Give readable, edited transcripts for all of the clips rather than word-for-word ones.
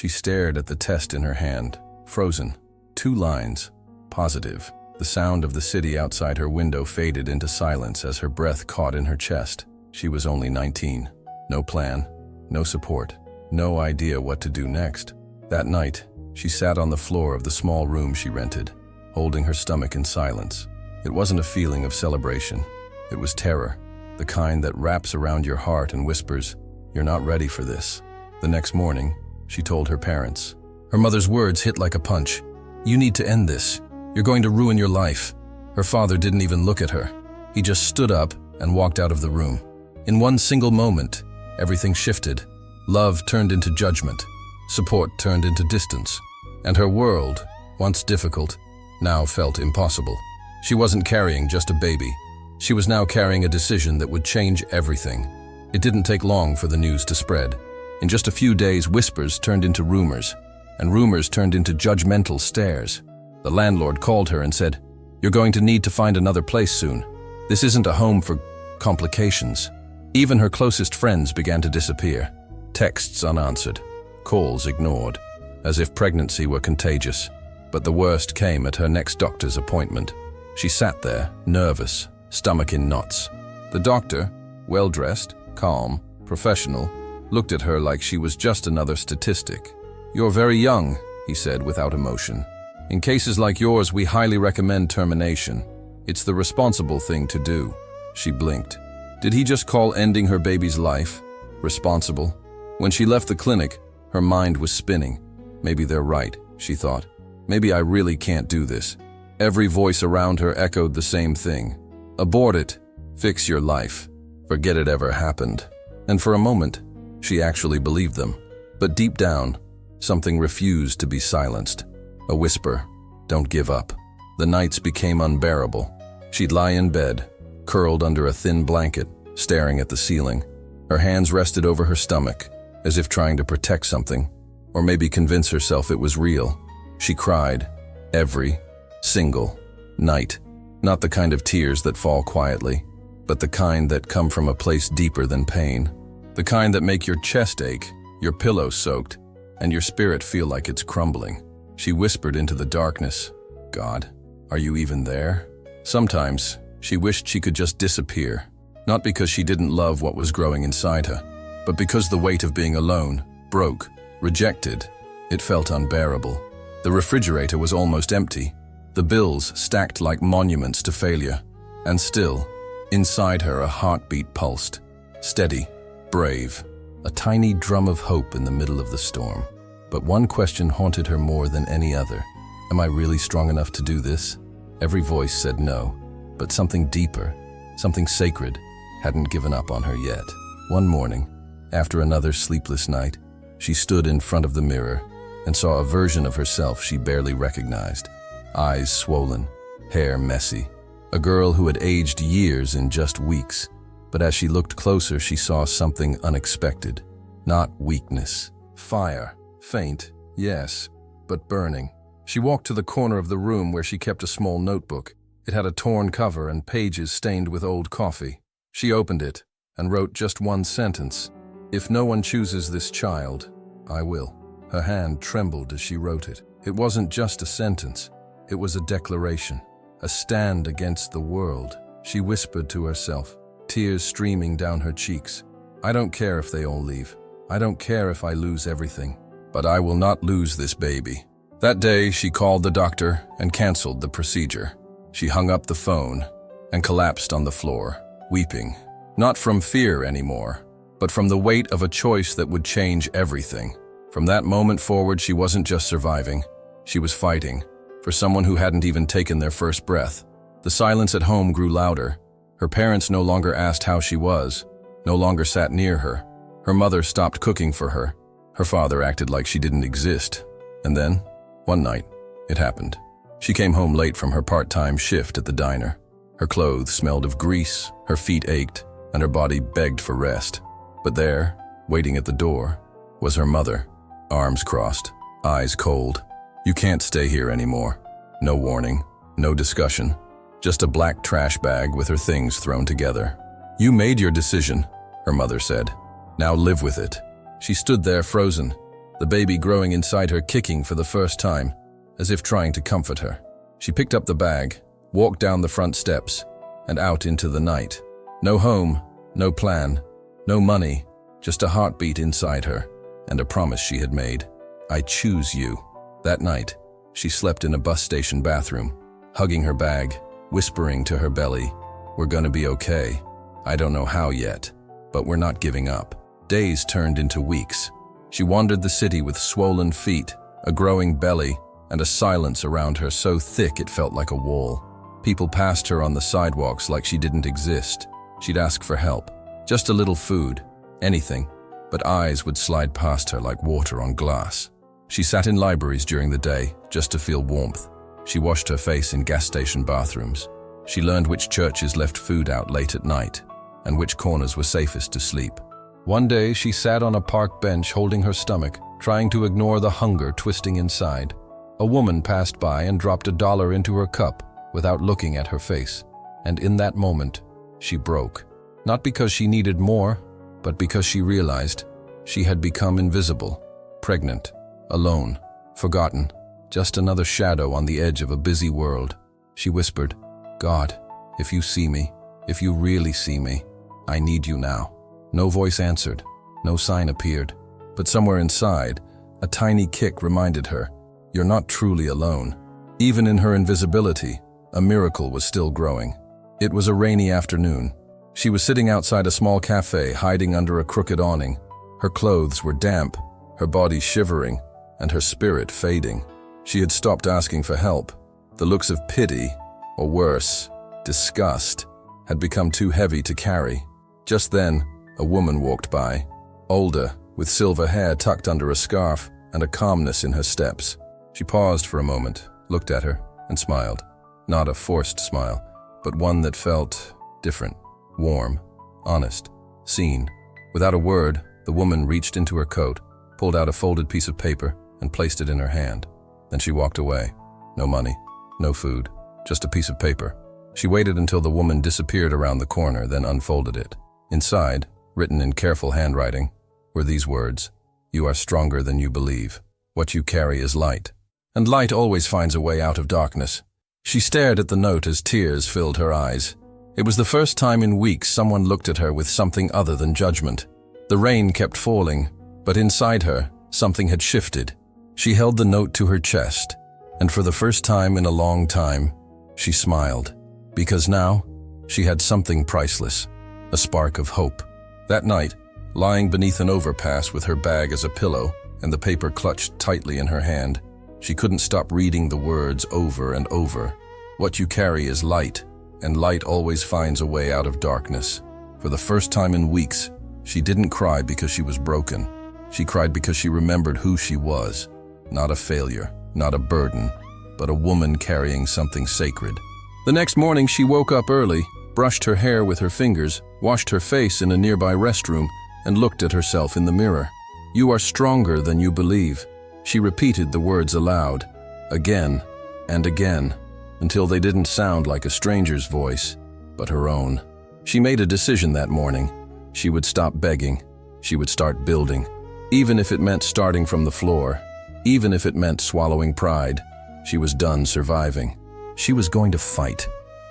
She stared at the test in her hand, frozen. 2 lines. Positive. The sound of the city outside her window faded into silence as her breath caught in her chest. She was only 19. No plan, no support, no idea what to do next. That night, she sat on the floor of the small room she rented, holding her stomach in silence. It wasn't a feeling of celebration. It was terror, the kind that wraps around your heart and whispers, "You're not ready for this." The next morning, she told her parents. Her mother's words hit like a punch. "You need to end this. You're going to ruin your life." Her father didn't even look at her. He just stood up and walked out of the room. In one single moment, everything shifted. Love turned into judgment. Support turned into distance. And her world, once difficult, now felt impossible. She wasn't carrying just a baby. She was now carrying a decision that would change everything. It didn't take long for the news to spread. In just a few days, whispers turned into rumors, and rumors turned into judgmental stares. The landlord called her and said, "You're going to need to find another place soon. This isn't a home for complications." Even her closest friends began to disappear. Texts unanswered, calls ignored, as if pregnancy were contagious. But the worst came at her next doctor's appointment. She sat there, nervous, stomach in knots. The doctor, well-dressed, calm, professional, looked at her like she was just another statistic. "You're very young," he said without emotion. "In cases like yours, we highly recommend termination. It's the responsible thing to do." She blinked. Did he just call ending her baby's life responsible? When she left the clinic, her mind was spinning. Maybe they're right, she thought. Maybe I really can't do this. Every voice around her echoed the same thing. Abort it. Fix your life. Forget it ever happened. And for a moment, she actually believed them. But deep down, something refused to be silenced. A whisper, "Don't give up." The nights became unbearable. She'd lie in bed, curled under a thin blanket, staring at the ceiling. Her hands rested over her stomach, as if trying to protect something, or maybe convince herself it was real. She cried, every single night. Not the kind of tears that fall quietly, but the kind that come from a place deeper than pain. The kind that make your chest ache, your pillow soaked, and your spirit feel like it's crumbling. She whispered into the darkness, "God, are you even there?" Sometimes, she wished she could just disappear, not because she didn't love what was growing inside her, but because the weight of being alone, broke, rejected, it felt unbearable. The refrigerator was almost empty, the bills stacked like monuments to failure, and still, inside her a heartbeat pulsed, steady, brave, a tiny drum of hope in the middle of the storm. But one question haunted her more than any other. Am I really strong enough to do this? Every voice said no, but something deeper, something sacred, hadn't given up on her yet. One morning, after another sleepless night, she stood in front of the mirror and saw a version of herself she barely recognized. Eyes swollen, hair messy. A girl who had aged years in just weeks. But as she looked closer, she saw something unexpected. Not weakness. Fire. Faint, yes, but burning. She walked to the corner of the room where she kept a small notebook. It had a torn cover and pages stained with old coffee. She opened it and wrote just one sentence. "If no one chooses this child, I will." Her hand trembled as she wrote it. It wasn't just a sentence. It was a declaration, a stand against the world. She whispered to herself, tears streaming down her cheeks. "I don't care if they all leave. I don't care if I lose everything. But I will not lose this baby." That day, she called the doctor and canceled the procedure. She hung up the phone and collapsed on the floor, weeping. Not from fear anymore, but from the weight of a choice that would change everything. From that moment forward, she wasn't just surviving. She was fighting for someone who hadn't even taken their first breath. The silence at home grew louder. Her parents no longer asked how she was, no longer sat near her. Her mother stopped cooking for her. Her father acted like she didn't exist. And then, one night, it happened. She came home late from her part-time shift at the diner. Her clothes smelled of grease, her feet ached, and her body begged for rest. But there, waiting at the door, was her mother, arms crossed, eyes cold. "You can't stay here anymore." No warning, no discussion, just a black trash bag with her things thrown together. "You made your decision," her mother said. "Now live with it." She stood there frozen, the baby growing inside her kicking for the first time, as if trying to comfort her. She picked up the bag, walked down the front steps, and out into the night. No home, no plan, no money, just a heartbeat inside her, and a promise she had made. I choose you. That night, she slept in a bus station bathroom, hugging her bag, whispering to her belly, "We're gonna be okay. I don't know how yet, but we're not giving up." Days turned into weeks. She wandered the city with swollen feet, a growing belly, and a silence around her so thick it felt like a wall. People passed her on the sidewalks like she didn't exist. She'd ask for help, just a little food, anything, but eyes would slide past her like water on glass. She sat in libraries during the day just to feel warmth. She washed her face in gas station bathrooms. She learned which churches left food out late at night and which corners were safest to sleep. One day, she sat on a park bench holding her stomach, trying to ignore the hunger twisting inside. A woman passed by and dropped $1 into her cup without looking at her face. And in that moment, she broke. Not because she needed more, but because she realized she had become invisible, pregnant, alone, forgotten, just another shadow on the edge of a busy world. She whispered, "God, if you see me, if you really see me, I need you now." No voice answered, no sign appeared, but somewhere inside, a tiny kick reminded her, you're not truly alone. Even in her invisibility, a miracle was still growing. It was a rainy afternoon. She was sitting outside a small cafe, hiding under a crooked awning. Her clothes were damp, her body shivering, and her spirit fading. She had stopped asking for help. The looks of pity, or worse, disgust, had become too heavy to carry. Just then, a woman walked by, older, with silver hair tucked under a scarf and a calmness in her steps. She paused for a moment, looked at her, and smiled. Not a forced smile, but one that felt different, warm, honest, seen. Without a word, the woman reached into her coat, pulled out a folded piece of paper, and placed it in her hand. Then she walked away. No money, no food, just a piece of paper. She waited until the woman disappeared around the corner, then unfolded it. Inside, written in careful handwriting, were these words, "You are stronger than you believe. What you carry is light. And light always finds a way out of darkness." She stared at the note as tears filled her eyes. It was the first time in weeks someone looked at her with something other than judgment. The rain kept falling, but inside her, something had shifted. She held the note to her chest, and for the first time in a long time, she smiled. Because now, she had something priceless, a spark of hope. That night, lying beneath an overpass with her bag as a pillow and the paper clutched tightly in her hand, she couldn't stop reading the words over and over. What you carry is light, and light always finds a way out of darkness. For the first time in weeks, she didn't cry because she was broken. She cried because she remembered who she was. Not a failure, not a burden, but a woman carrying something sacred. The next morning, she woke up early, brushed her hair with her fingers, washed her face in a nearby restroom, and looked at herself in the mirror. "You are stronger than you believe." She repeated the words aloud, again and again, until they didn't sound like a stranger's voice, but her own. She made a decision that morning. She would stop begging. She would start building. Even if it meant starting from the floor, even if it meant swallowing pride, she was done surviving. She was going to fight.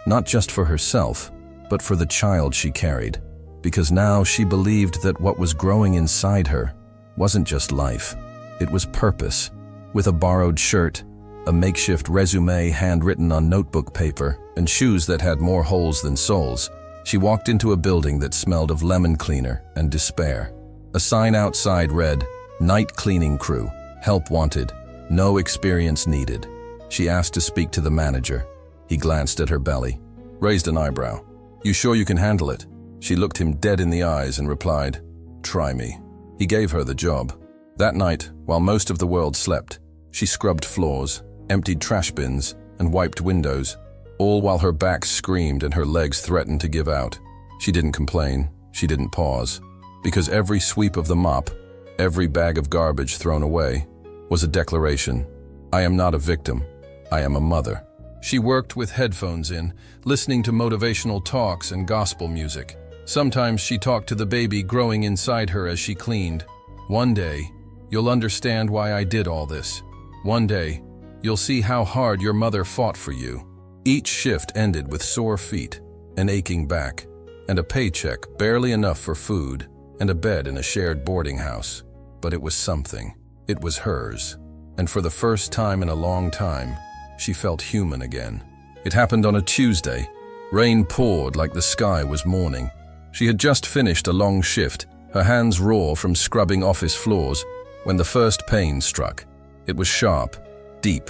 Not just for herself, but for the child she carried. Because now she believed that what was growing inside her wasn't just life, it was purpose. With a borrowed shirt, a makeshift resume handwritten on notebook paper, and shoes that had more holes than soles, she walked into a building that smelled of lemon cleaner and despair. A sign outside read, "Night cleaning crew, help wanted, no experience needed." She asked to speak to the manager. He glanced at her belly, raised an eyebrow. "You sure you can handle it?" She looked him dead in the eyes and replied, "Try me." He gave her the job. That night, while most of the world slept, she scrubbed floors, emptied trash bins, and wiped windows, all while her back screamed and her legs threatened to give out. She didn't complain, she didn't pause, because every sweep of the mop, every bag of garbage thrown away, was a declaration. I am not a victim, I am a mother. She worked with headphones in, listening to motivational talks and gospel music. Sometimes she talked to the baby growing inside her as she cleaned. One day, You'll understand why I did all this. One day, you'll see how hard your mother fought for you. Each shift ended with sore feet, an aching back, and a paycheck barely enough for food, and a bed in a shared boarding house. But it was something. It was hers. And for the first time in a long time, she felt human again. It happened on a Tuesday. Rain poured like the sky was mourning. She had just finished a long shift, her hands raw from scrubbing office floors, when the first pain struck. It was sharp, deep,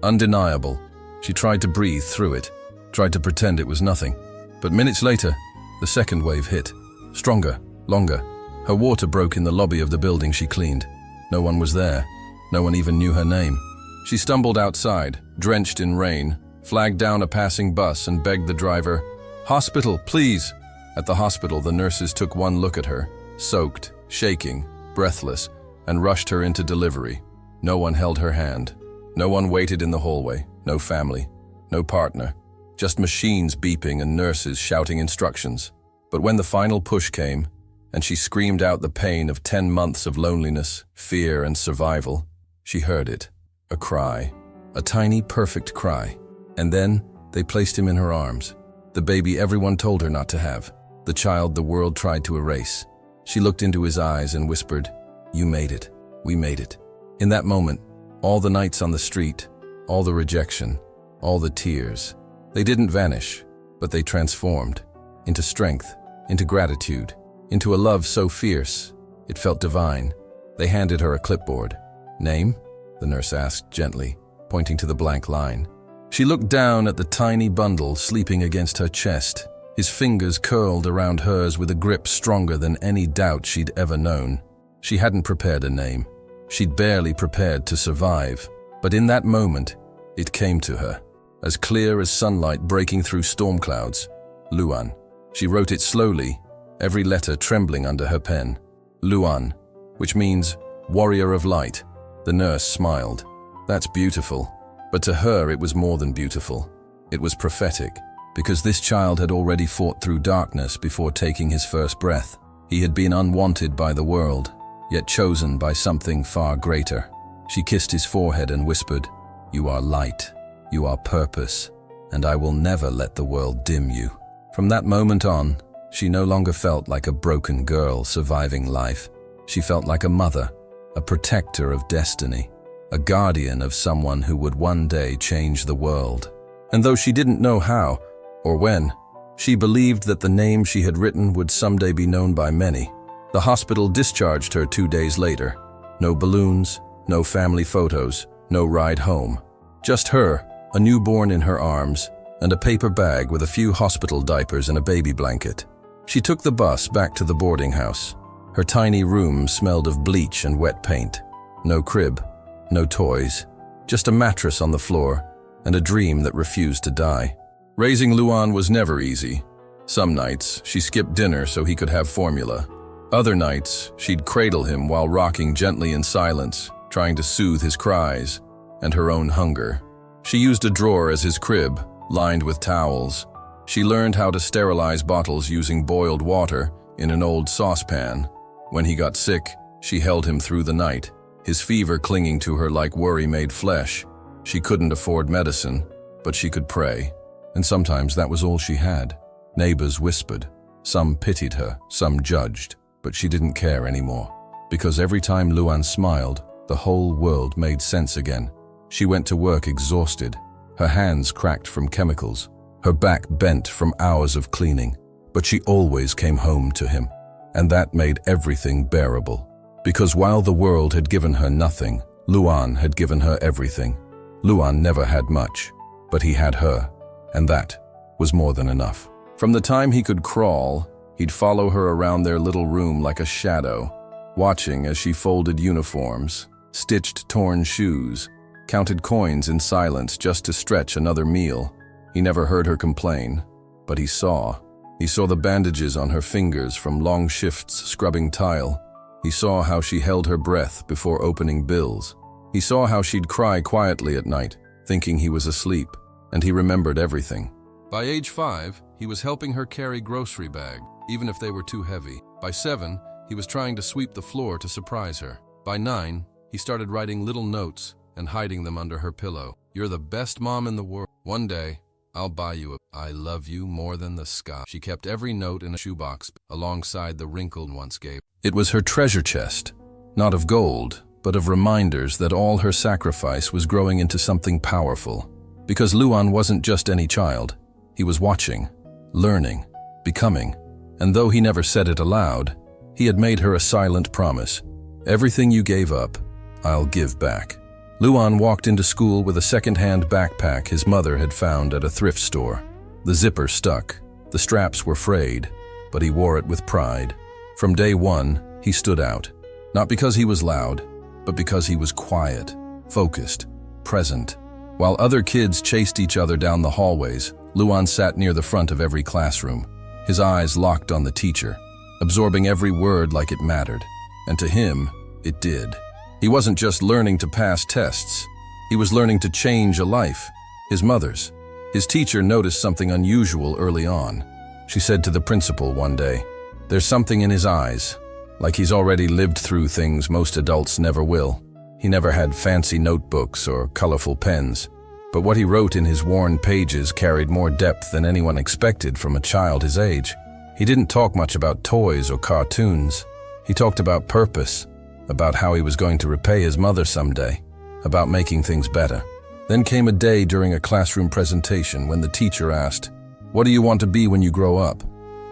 undeniable. She tried to breathe through it, tried to pretend it was nothing. But minutes later, the second wave hit. Stronger, longer. Her water broke in the lobby of the building she cleaned. No one was there. No one even knew her name. She stumbled outside, drenched in rain, flagged down a passing bus and begged the driver, "Hospital, please!" At the hospital, the nurses took one look at her, soaked, shaking, breathless, and rushed her into delivery. No one held her hand. No one waited in the hallway. No family. No partner. Just machines beeping and nurses shouting instructions. But when the final push came, and she screamed out the pain of 10 months of loneliness, fear, and survival, she heard it. A cry. A tiny, perfect cry. And then they placed him in her arms. The baby everyone told her not to have. The child the world tried to erase. She looked into his eyes and whispered, "You made it. We made it." In that moment, all the nights on the street, all the rejection, all the tears, they didn't vanish, but they transformed into strength, into gratitude, into a love so fierce, it felt divine. They handed her a clipboard. "Name?" the nurse asked gently, pointing to the blank line. She looked down at the tiny bundle sleeping against her chest, his fingers curled around hers with a grip stronger than any doubt she'd ever known. She hadn't prepared a name. She'd barely prepared to survive. But in that moment, it came to her, as clear as sunlight breaking through storm clouds. Luan. She wrote it slowly, every letter trembling under her pen. Luan, which means warrior of light. The nurse smiled. That's beautiful. But to her it was more than beautiful. It was prophetic, because this child had already fought through darkness before taking his first breath. He had been unwanted by the world, yet chosen by something far greater. She kissed his forehead and whispered, "You are light, you are purpose, and I will never let the world dim you." From that moment on, she no longer felt like a broken girl surviving life. She felt like a mother, a protector of destiny, a guardian of someone who would one day change the world. And though she didn't know how or when, she believed that the name she had written would someday be known by many. The hospital discharged her 2 days later. No balloons, no family photos, no ride home. Just her, a newborn in her arms, and a paper bag with a few hospital diapers and a baby blanket. She took the bus back to the boarding house. Her tiny room smelled of bleach and wet paint. No crib, no toys, just a mattress on the floor and a dream that refused to die. Raising Luan was never easy. Some nights, she skipped dinner so he could have formula. Other nights, she'd cradle him while rocking gently in silence, trying to soothe his cries and her own hunger. She used a drawer as his crib, lined with towels. She learned how to sterilize bottles using boiled water in an old saucepan. When he got sick, she held him through the night, his fever clinging to her like worry-made flesh. She couldn't afford medicine, but she could pray. And sometimes that was all she had. Neighbors whispered. Some pitied her, some judged, but she didn't care anymore. Because every time Luan smiled, the whole world made sense again. She went to work exhausted, her hands cracked from chemicals, her back bent from hours of cleaning. But she always came home to him, and that made everything bearable. Because while the world had given her nothing, Luan had given her everything. Luan never had much, but he had her, and that was more than enough. From the time he could crawl, he'd follow her around their little room like a shadow, watching as she folded uniforms, stitched torn shoes, counted coins in silence just to stretch another meal. He never heard her complain, but he saw. He saw the bandages on her fingers from long shifts scrubbing tile. He saw how she held her breath before opening bills. He saw how she'd cry quietly at night, thinking he was asleep, and he remembered everything. By age 5, he was helping her carry grocery bags, even if they were too heavy. By 7, he was trying to sweep the floor to surprise her. By 9, he started writing little notes and hiding them under her pillow. "You're the best mom in the world. One day, I'll buy you a I love you more than the sky." She kept every note in a shoebox alongside the wrinkled once gave. It was her treasure chest, not of gold, but of reminders that all her sacrifice was growing into something powerful. Because Luan wasn't just any child. He was watching, learning, becoming. And though he never said it aloud, he had made her a silent promise. "Everything you gave up, I'll give back." Luan walked into school with a second-hand backpack his mother had found at a thrift store. The zipper stuck, the straps were frayed, but he wore it with pride. From day one, he stood out. Not because he was loud, but because he was quiet, focused, present. While other kids chased each other down the hallways, Luan sat near the front of every classroom, his eyes locked on the teacher, absorbing every word like it mattered. And to him, it did. He wasn't just learning to pass tests. He was learning to change a life, his mother's. His teacher noticed something unusual early on. She said to the principal one day, "There's something in his eyes, like he's already lived through things most adults never will." He never had fancy notebooks or colorful pens, but what he wrote in his worn pages carried more depth than anyone expected from a child his age. He didn't talk much about toys or cartoons. He talked about purpose, about how he was going to repay his mother someday, about making things better. Then came a day during a classroom presentation when the teacher asked, "What do you want to be when you grow up?"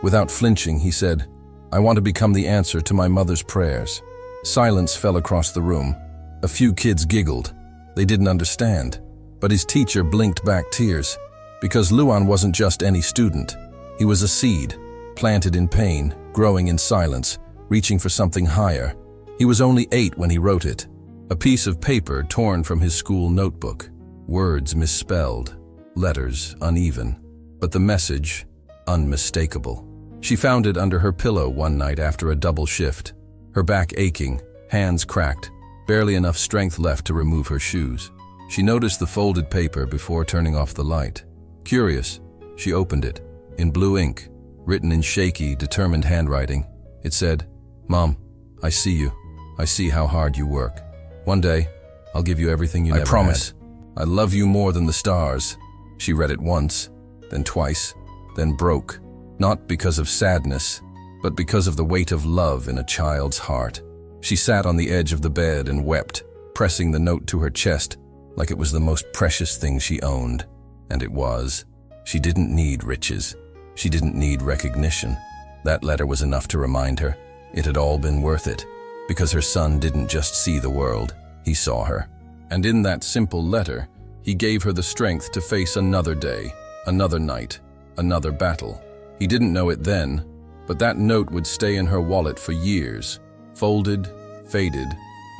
Without flinching, he said, "I want to become the answer to my mother's prayers." Silence fell across the room. A few kids giggled. They didn't understand. But his teacher blinked back tears, because Luan wasn't just any student. He was a seed, planted in pain, growing in silence, reaching for something higher. He was only 8 when he wrote it. A piece of paper torn from his school notebook. Words misspelled, letters uneven, but the message unmistakable. She found it under her pillow one night after a double shift, her back aching, hands cracked, barely enough strength left to remove her shoes. She noticed the folded paper before turning off the light. Curious, she opened it. In blue ink, written in shaky, determined handwriting, it said, "Mom, I see you. I see how hard you work. One day, I'll give you everything you never had. I promise. I love you more than the stars." She read it once, then twice, then broke. Not because of sadness, but because of the weight of love in a child's heart. She sat on the edge of the bed and wept, pressing the note to her chest like it was the most precious thing she owned. And it was. She didn't need riches. She didn't need recognition. That letter was enough to remind her it had all been worth it, because her son didn't just see the world, he saw her. And in that simple letter, he gave her the strength to face another day, another night, another battle. He didn't know it then, but that note would stay in her wallet for years, folded, faded,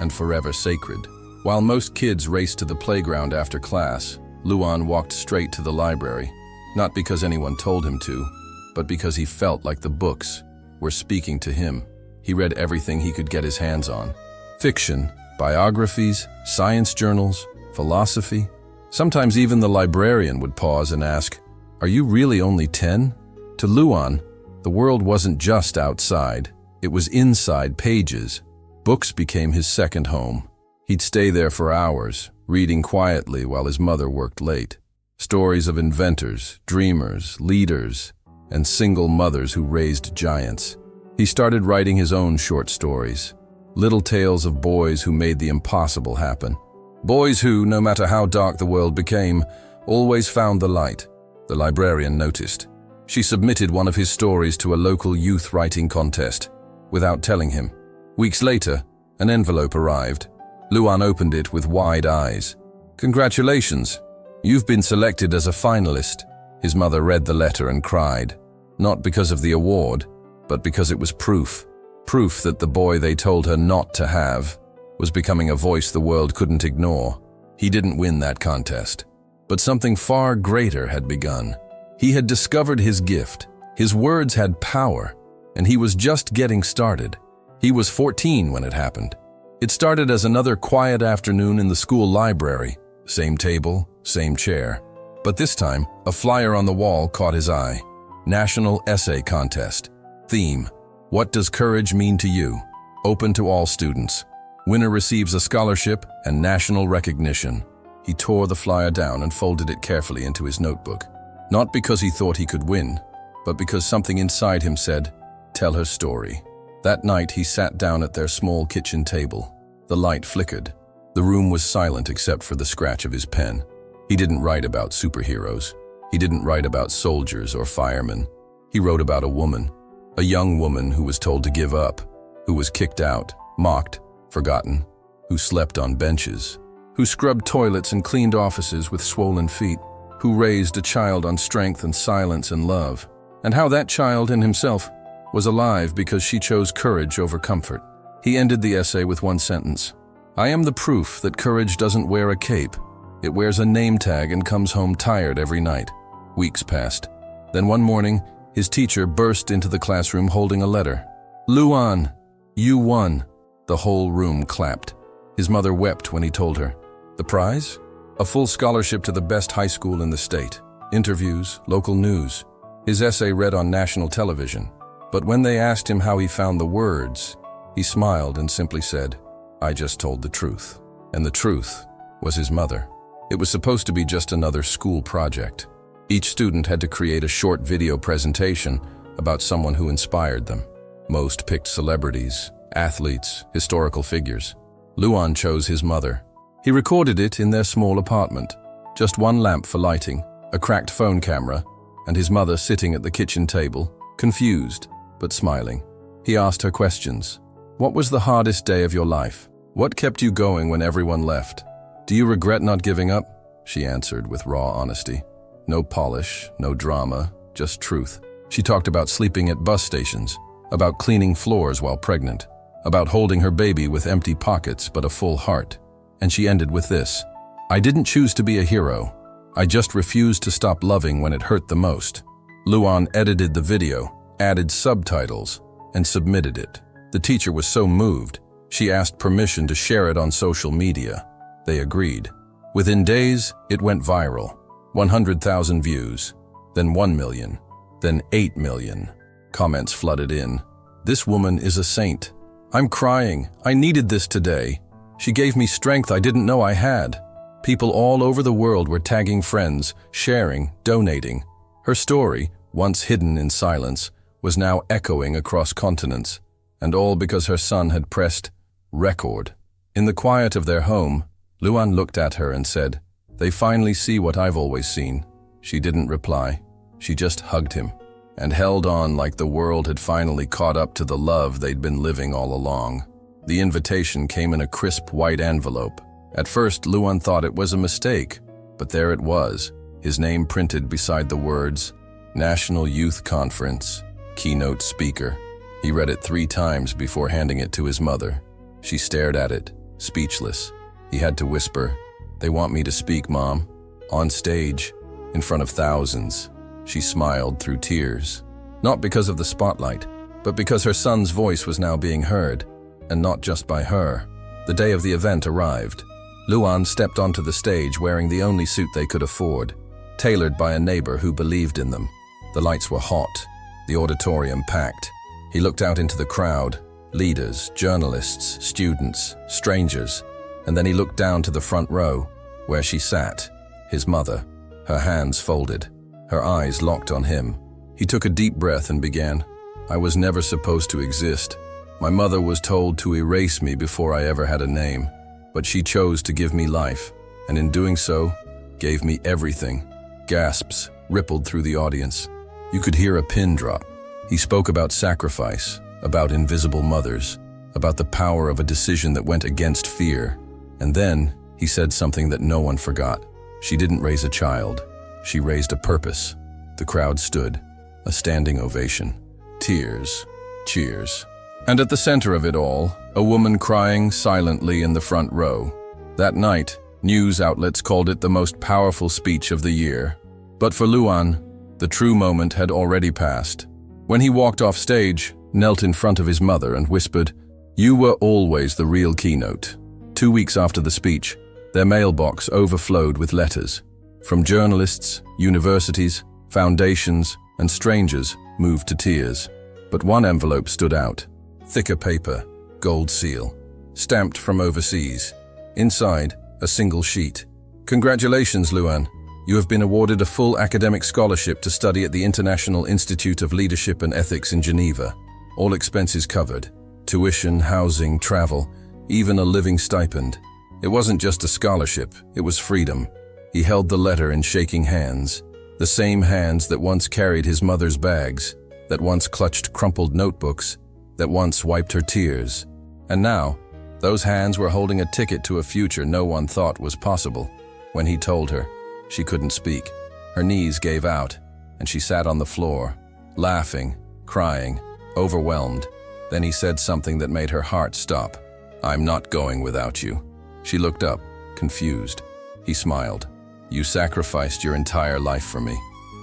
and forever sacred. While most kids raced to the playground after class, Luan walked straight to the library, not because anyone told him to, but because he felt like the books were speaking to him. He read everything he could get his hands on. Fiction, biographies, science journals, philosophy. Sometimes even the librarian would pause and ask, "Are you really only 10? To Luan, the world wasn't just outside. It was inside pages. Books became his second home. He'd stay there for hours, reading quietly while his mother worked late. Stories of inventors, dreamers, leaders, and single mothers who raised giants. He started writing his own short stories, little tales of boys who made the impossible happen. Boys who, no matter how dark the world became, always found the light. The librarian noticed. She submitted one of his stories to a local youth writing contest, without telling him. Weeks later, an envelope arrived. Luan opened it with wide eyes. "Congratulations, you've been selected as a finalist." His mother read the letter and cried, not because of the award, but because it was proof. Proof that the boy they told her not to have was becoming a voice the world couldn't ignore. He didn't win that contest, but something far greater had begun. He had discovered his gift. His words had power, and he was just getting started. He was 14 when it happened. It started as another quiet afternoon in the school library. Same table, same chair. But this time, a flyer on the wall caught his eye. National Essay Contest. Theme: What does courage mean to you? Open to all students. Winner receives a scholarship and national recognition. He tore the flyer down and folded it carefully into his notebook. Not because he thought he could win, but because something inside him said, "Tell her story." That night he sat down at their small kitchen table. The light flickered. The room was silent except for the scratch of his pen. He didn't write about superheroes. He didn't write about soldiers or firemen. He wrote about a woman, a young woman who was told to give up, who was kicked out, mocked, forgotten, who slept on benches, who scrubbed toilets and cleaned offices with swollen feet, who raised a child on strength and silence and love, and how that child in himself was alive because she chose courage over comfort. He ended the essay with one sentence: "I am the proof that courage doesn't wear a cape. It wears a name tag and comes home tired every night." Weeks passed. Then one morning, his teacher burst into the classroom holding a letter. "Luan, you won." The whole room clapped. His mother wept when he told her. The prize? A full scholarship to the best high school in the state. Interviews, local news. His essay read on national television. But when they asked him how he found the words, he smiled and simply said, "I just told the truth." And the truth was his mother. It was supposed to be just another school project. Each student had to create a short video presentation about someone who inspired them. Most picked celebrities, athletes, historical figures. Luan chose his mother. He recorded it in their small apartment. Just one lamp for lighting, a cracked phone camera, and his mother sitting at the kitchen table, confused but smiling. He asked her questions. "What was the hardest day of your life? What kept you going when everyone left? Do you regret not giving up?" She answered with raw honesty. No polish, no drama, just truth. She talked about sleeping at bus stations, about cleaning floors while pregnant, about holding her baby with empty pockets but a full heart. And she ended with this: "I didn't choose to be a hero. I just refused to stop loving when it hurt the most." Luan edited the video, added subtitles, and submitted it. The teacher was so moved, she asked permission to share it on social media. They agreed. Within days, it went viral. 100,000 views, then 1 million, then 8 million. Comments flooded in. "This woman is a saint. I'm crying. I needed this today. She gave me strength I didn't know I had." People all over the world were tagging friends, sharing, donating. Her story, once hidden in silence, was now echoing across continents, and all because her son had pressed record. In the quiet of their home, Luan looked at her and said, "They finally see what I've always seen." She didn't reply. She just hugged him and held on like the world had finally caught up to the love they'd been living all along. The invitation came in a crisp white envelope. At first, Luan thought it was a mistake, but there it was, his name printed beside the words, "National Youth Conference, Keynote Speaker." He read it 3 times before handing it to his mother. She stared at it, speechless. He had to whisper, "They want me to speak, Mom. On stage, in front of thousands." She smiled through tears. Not because of the spotlight, but because her son's voice was now being heard, and not just by her. The day of the event arrived. Luan stepped onto the stage wearing the only suit they could afford, tailored by a neighbor who believed in them. The lights were hot, the auditorium packed. He looked out into the crowd, leaders, journalists, students, strangers, and then he looked down to the front row, where she sat, his mother, her hands folded, her eyes locked on him. He took a deep breath and began, "I was never supposed to exist. My mother was told to erase me before I ever had a name, but she chose to give me life, and in doing so, gave me everything." Gasps rippled through the audience. You could hear a pin drop. He spoke about sacrifice, about invisible mothers, about the power of a decision that went against fear. And then, he said something that no one forgot. She didn't raise a child. She raised a purpose. The crowd stood, a standing ovation. Tears, cheers. And at the center of it all, a woman crying silently in the front row. That night, news outlets called it the most powerful speech of the year. But for Luan, the true moment had already passed. When he walked off stage, knelt in front of his mother and whispered, "You were always the real keynote." 2 weeks after the speech, their mailbox overflowed with letters. From journalists, universities, foundations, and strangers moved to tears. But one envelope stood out. Thicker paper, gold seal. stamped from overseas. Inside, a single sheet. Congratulations, Luan. You have been awarded a full academic scholarship to study at the International Institute of Leadership and Ethics in Geneva. All expenses covered. Tuition, housing, travel, even a living stipend. It wasn't just a scholarship, it was freedom. He held the letter in shaking hands. The same hands that once carried his mother's bags, that once clutched crumpled notebooks, that once wiped her tears. And now, those hands were holding a ticket to a future no one thought was possible. When he told her, she couldn't speak. Her knees gave out, and she sat on the floor, laughing, crying, overwhelmed. Then he said something that made her heart stop. "I'm not going without you." She looked up, confused. He smiled. "You sacrificed your entire life for me.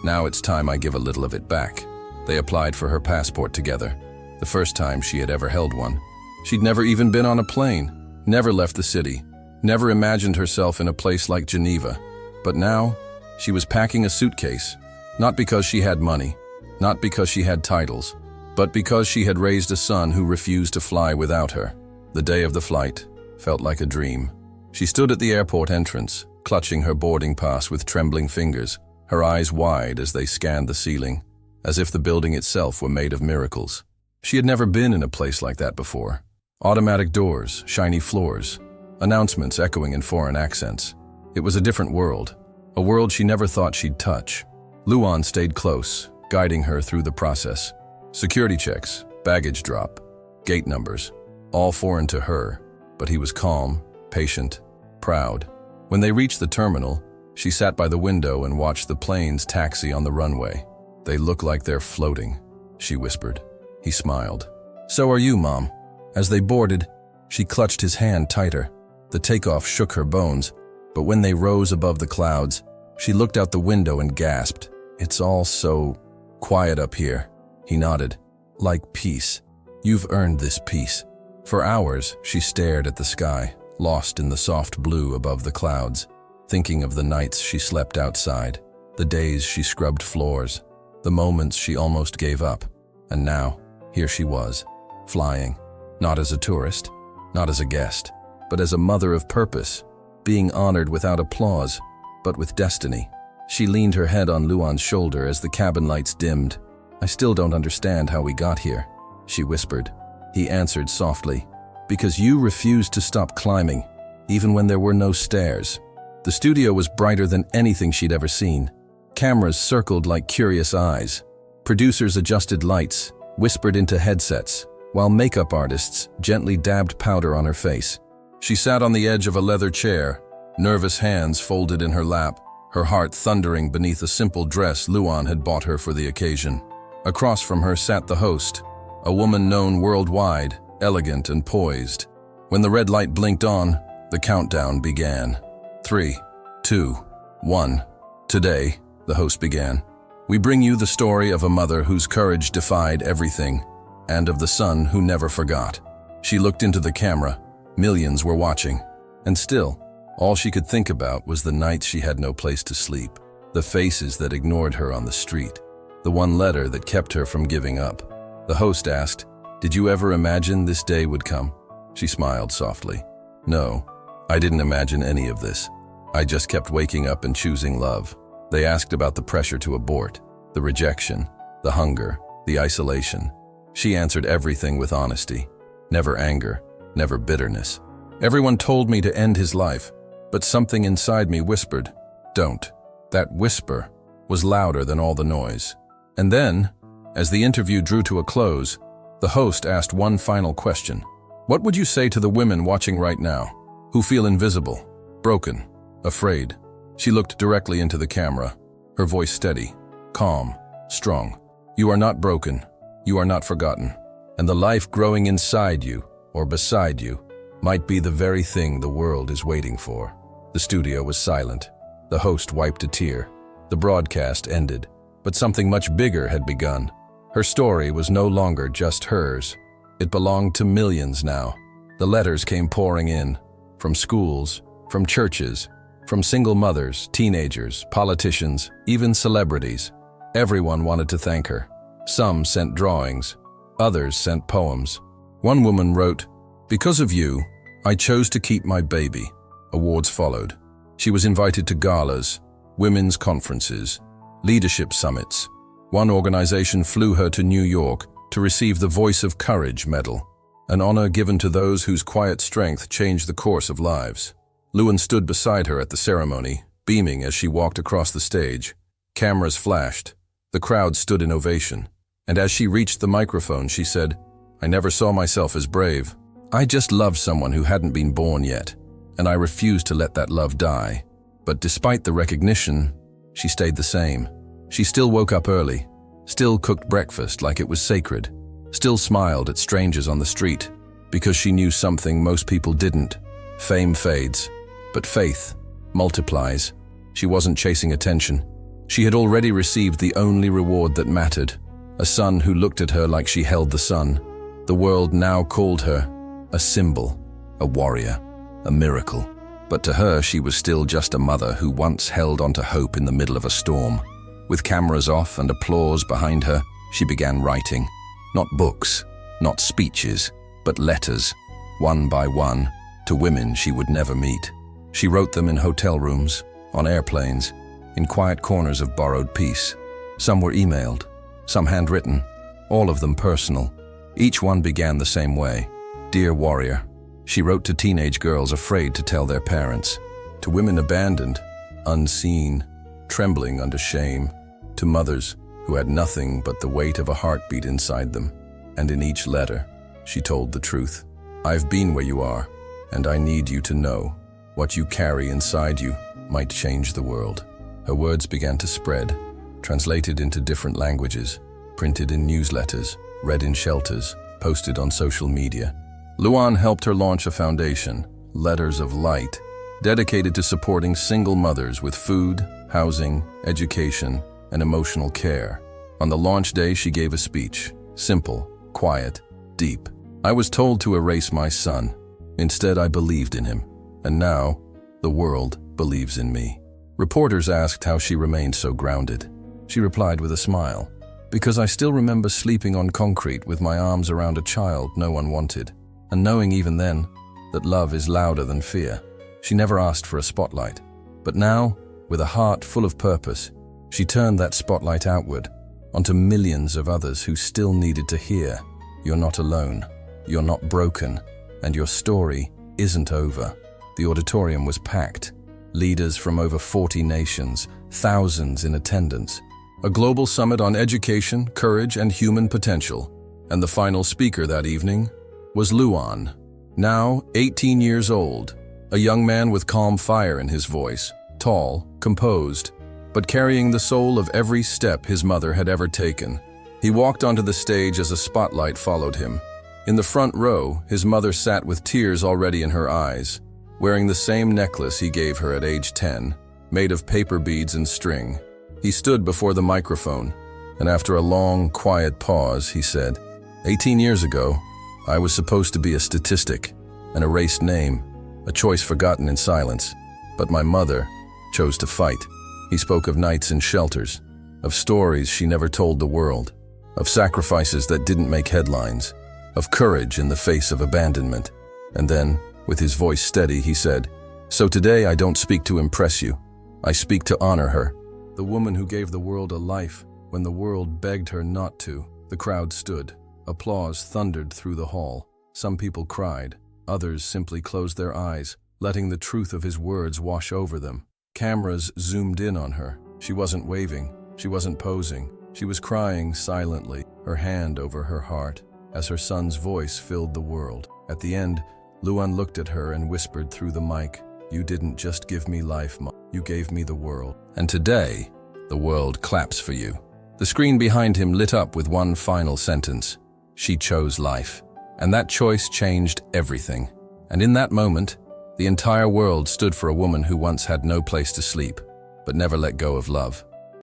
Now it's time I give a little of it back." They applied for her passport together, the first time she had ever held one. She'd never even been on a plane, never left the city, never imagined herself in a place like Geneva. But now, she was packing a suitcase, not because she had money, not because she had titles, but because she had raised a son who refused to fly without her. The day of the flight felt like a dream. She stood at the airport entrance, clutching her boarding pass with trembling fingers, her eyes wide as they scanned the ceiling, as if the building itself were made of miracles. She had never been in a place like that before. Automatic doors, shiny floors, announcements echoing in foreign accents. It was a different world, a world she never thought she'd touch. Luan stayed close, guiding her through the process. Security checks, baggage drop, gate numbers, all foreign to her, but he was calm, patient, proud. When they reached the terminal, she sat by the window and watched the planes taxi on the runway. "They look like they're floating," she whispered. He smiled. "So are you, Mom." As they boarded, she clutched his hand tighter. The takeoff shook her bones, but when they rose above the clouds, she looked out the window and gasped. "It's all so quiet up here." He nodded. "Like peace. You've earned this peace." For hours, she stared at the sky, lost in the soft blue above the clouds, thinking of the nights she slept outside, the days she scrubbed floors, the moments she almost gave up. And now, here she was, flying, not as a tourist, not as a guest, but as a mother of purpose, being honored without applause, but with destiny. She leaned her head on Luan's shoulder as the cabin lights dimmed. "I still don't understand how we got here," she whispered. He answered softly, "Because you refused to stop climbing, even when there were no stairs." The studio was brighter than anything she'd ever seen. Cameras circled like curious eyes. Producers adjusted lights, whispered into headsets, while makeup artists gently dabbed powder on her face. She sat on the edge of a leather chair, nervous hands folded in her lap, her heart thundering beneath a simple dress Luan had bought her for the occasion. Across from her sat the host, a woman known worldwide, elegant and poised. When the red light blinked on, the countdown began. 3, 2, 1. "Today," the host began, "we bring you the story of a mother whose courage defied everything, and of the son who never forgot." She looked into the camera. Millions were watching. And still, all she could think about was the nights she had no place to sleep, the faces that ignored her on the street, the one letter that kept her from giving up. The host asked, "Did you ever imagine this day would come?" She smiled softly. "No, I didn't imagine any of this. I just kept waking up and choosing love." They asked about the pressure to abort, the rejection, the hunger, the isolation. She answered everything with honesty. Never anger, never bitterness. "Everyone told me to end his life, but something inside me whispered, 'Don't.'" That whisper was louder than all the noise. And then, as the interview drew to a close, the host asked one final question. "What would you say to the women watching right now, who feel invisible, broken, afraid?" She looked directly into the camera, her voice steady, calm, strong. "You are not broken. You are not forgotten. And the life growing inside you, or beside you, might be the very thing the world is waiting for." The studio was silent. The host wiped a tear. The broadcast ended, but something much bigger had begun. Her story was no longer just hers. It belonged to millions now. The letters came pouring in, from schools, from churches, from single mothers, teenagers, politicians, even celebrities. Everyone wanted to thank her. Some sent drawings, others sent poems. One woman wrote, "Because of you, I chose to keep my baby. Awards followed. She was invited to galas, women's conferences, leadership summits. One organization flew her to New York to receive the Voice of Courage medal, an honor given to those whose quiet strength changed the course of lives. Luan stood beside her at the ceremony, beaming as she walked across the stage. Cameras flashed. The crowd stood in ovation. And as she reached the microphone, she said, "I never saw myself as brave. I just loved someone who hadn't been born yet, and I refused to let that love die." But despite the recognition, she stayed the same. She still woke up early, still cooked breakfast like it was sacred, still smiled at strangers on the street, because she knew something most people didn't. Fame fades, but faith multiplies. She wasn't chasing attention. She had already received the only reward that mattered, a son who looked at her like she held the sun. The world now called her a symbol, a warrior, a miracle. But to her, she was still just a mother who once held onto hope in the middle of a storm. With cameras off and applause behind her, she began writing. Not books, not speeches, but letters, one by one, to women she would never meet. She wrote them in hotel rooms, on airplanes, in quiet corners of borrowed peace. Some were emailed, some handwritten, all of them personal. Each one began the same way. "Dear warrior." She wrote to teenage girls afraid to tell their parents, to women abandoned, unseen, trembling under shame, to mothers who had nothing but the weight of a heartbeat inside them. And in each letter, she told the truth. "I've been where you are, and I need you to know. What you carry inside you might change the world." Her words began to spread, translated into different languages, printed in newsletters, read in shelters, posted on social media. Luan helped her launch a foundation, Letters of Light, dedicated to supporting single mothers with food, housing, education, and emotional care. On the launch day, she gave a speech, simple, quiet, deep. "I was told to erase my son. Instead, I believed in him. And now, the world believes in me." Reporters asked how she remained so grounded. She replied with a smile, "Because I still remember sleeping on concrete with my arms around a child no one wanted, and knowing even then that love is louder than fear." She never asked for a spotlight. But now, with a heart full of purpose, she turned that spotlight outward, onto millions of others who still needed to hear, "You're not alone, you're not broken, and your story isn't over." The auditorium was packed. Leaders from over 40 nations, thousands in attendance. A global summit on education, courage, and human potential. And the final speaker that evening was Luan, now 18 years old, a young man with calm fire in his voice, tall, composed, but carrying the soul of every step his mother had ever taken. He walked onto the stage as a spotlight followed him. In the front row, his mother sat with tears already in her eyes, wearing the same necklace he gave her at age 10, made of paper beads and string. He stood before the microphone, and after a long, quiet pause, he said, 18 years ago, I was supposed to be a statistic, an erased name, a choice forgotten in silence. But my mother chose to fight." He spoke of nights in shelters, of stories she never told the world, of sacrifices that didn't make headlines, of courage in the face of abandonment. And then, with his voice steady, he said, "So today I don't speak to impress you. I speak to honor her, the woman who gave the world a life when the world begged her not to." The crowd stood. Applause thundered through the hall. Some people cried. Others simply closed their eyes, letting the truth of his words wash over them. Cameras zoomed in on her. She wasn't waving. She wasn't posing. She was crying silently, her hand over her heart, as her son's voice filled the world. At the end, Luan looked at her and whispered through the mic, "You didn't just give me life, Mom. You gave me the world. And today, the world claps for you." The screen behind him lit up with one final sentence. She chose life. And that choice changed everything. And in that moment, the entire world stood for a woman who once had no place to sleep, but never let go of love.